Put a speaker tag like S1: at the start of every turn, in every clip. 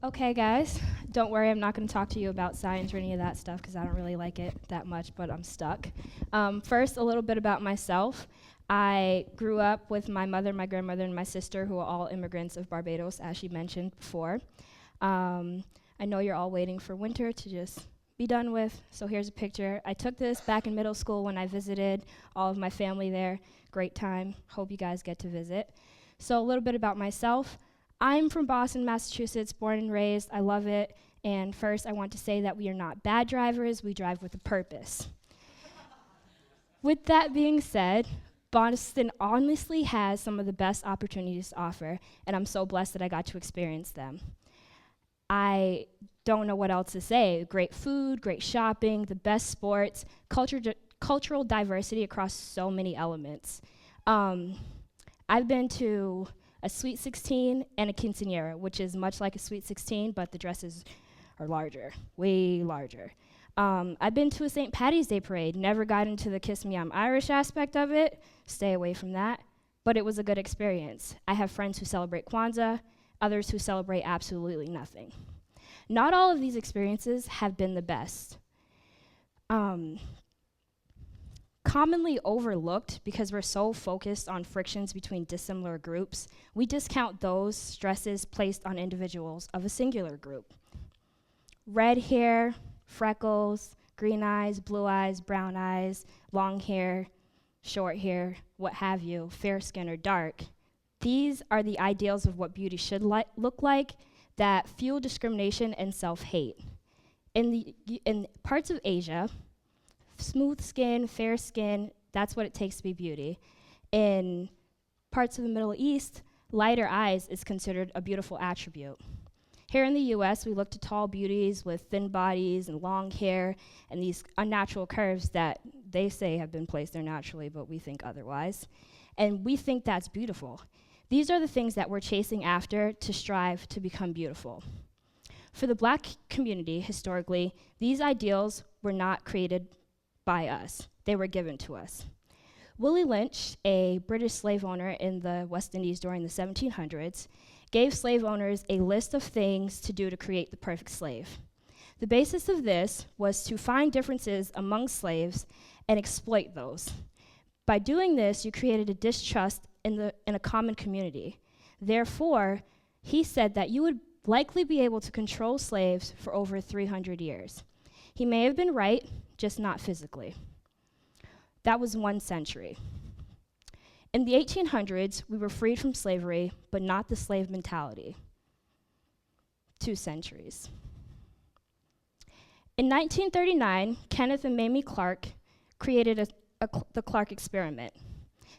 S1: Okay, guys, don't worry, I'm not going to talk to you about science or any of that stuff because I don't really like it that much, but I'm stuck. First, a little bit about myself. I grew up with my mother, my grandmother, and my sister, who are all immigrants of Barbados, as she mentioned before. I know you're all waiting for winter to just be done with, so here's a picture. I took this back in middle school when I visited all of my family there. Great time. Hope you guys get to visit. So, a little bit about myself. I'm from Boston, Massachusetts, born and raised. I love it. And first, I want to say that we are not bad drivers. We drive with a purpose. With that being said, Boston honestly has some of the best opportunities to offer, and I'm so blessed that I got to experience them. I don't know what else to say. Great food, great shopping, the best sports, cultural diversity across so many elements. I've been to a Sweet 16 and a quinceañera, which is much like a Sweet 16, but the dresses are larger, way larger. I've been to a St. Patty's Day parade, never got into the Kiss Me I'm Irish aspect of it, stay away from that, but it was a good experience. I have friends who celebrate Kwanzaa, others who celebrate absolutely nothing. Not all of these experiences have been the best. Commonly overlooked because we're so focused on frictions between dissimilar groups, we discount those stresses placed on individuals of a singular group. Red hair, freckles, green eyes, blue eyes, brown eyes, long hair, short hair, what have you, fair skin or dark. These are the ideals of what beauty should look like that fuel discrimination and self-hate. In parts of Asia, smooth skin, fair skin, that's what it takes to be beauty. In parts of the Middle East, lighter eyes is considered a beautiful attribute. Here in the US, we look to tall beauties with thin bodies and long hair and these unnatural curves that they say have been placed there naturally, but we think otherwise. And we think that's beautiful. These are the things that we're chasing after to strive to become beautiful. For the Black community, historically, these ideals were not created by us. They were given to us. Willie Lynch, a British slave owner in the West Indies during the 1700s, gave slave owners a list of things to do to create the perfect slave. The basis of this was to find differences among slaves and exploit those. By doing this, you created a distrust in a common community. Therefore, he said that you would likely be able to control slaves for over 300 years. He may have been right, just not physically. That was 1 century. In the 1800s, we were freed from slavery, but not the slave mentality. 2 centuries. In 1939, Kenneth and Mamie Clark created the Clark experiment.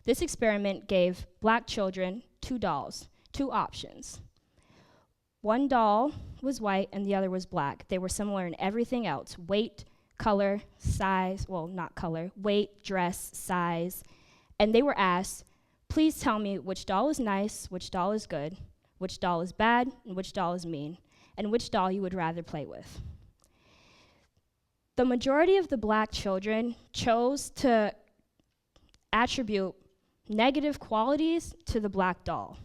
S1: This experiment gave Black children 2 dolls, 2 options. One doll was white and the other was black. They were similar in everything else: weight, color, size, well, not color, weight, dress, size. And they were asked, please tell me which doll is nice, which doll is good, which doll is bad, and which doll is mean, and which doll you would rather play with. The majority of the Black children chose to attribute negative qualities to the black doll.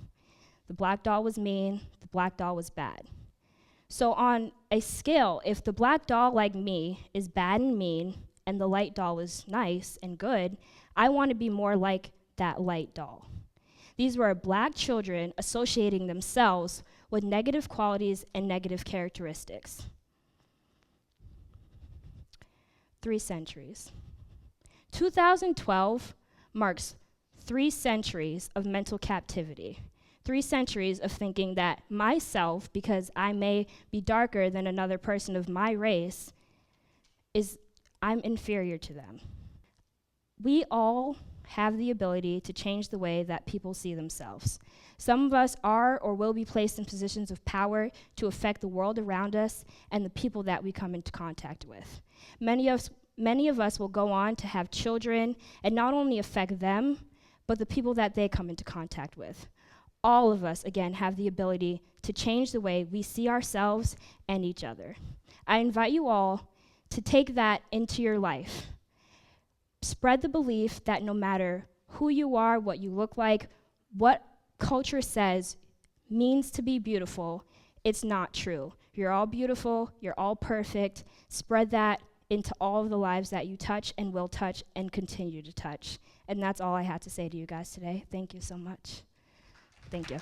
S1: The black doll was mean, the black doll was bad. So on a scale, if the black doll, like me, is bad and mean, and the light doll is nice and good, I want to be more like that light doll. These were Black children associating themselves with negative qualities and negative characteristics. 3 centuries. 2012 marks 3 centuries of mental captivity. 3 centuries of thinking that myself, because I may be darker than another person of my race, I'm inferior to them. We all have the ability to change the way that people see themselves. Some of us are or will be placed in positions of power to affect the world around us and the people that we come into contact with. Many of us will go on to have children and not only affect them, but the people that they come into contact with. All of us, again, have the ability to change the way we see ourselves and each other. I invite you all to take that into your life. Spread the belief that no matter who you are, what you look like, what culture says means to be beautiful, It's not true. You're all beautiful, you're all perfect. Spread that into all of the lives that you touch and will touch and continue to touch. And that's all I had to say to you guys today. Thank you so much. Thank you.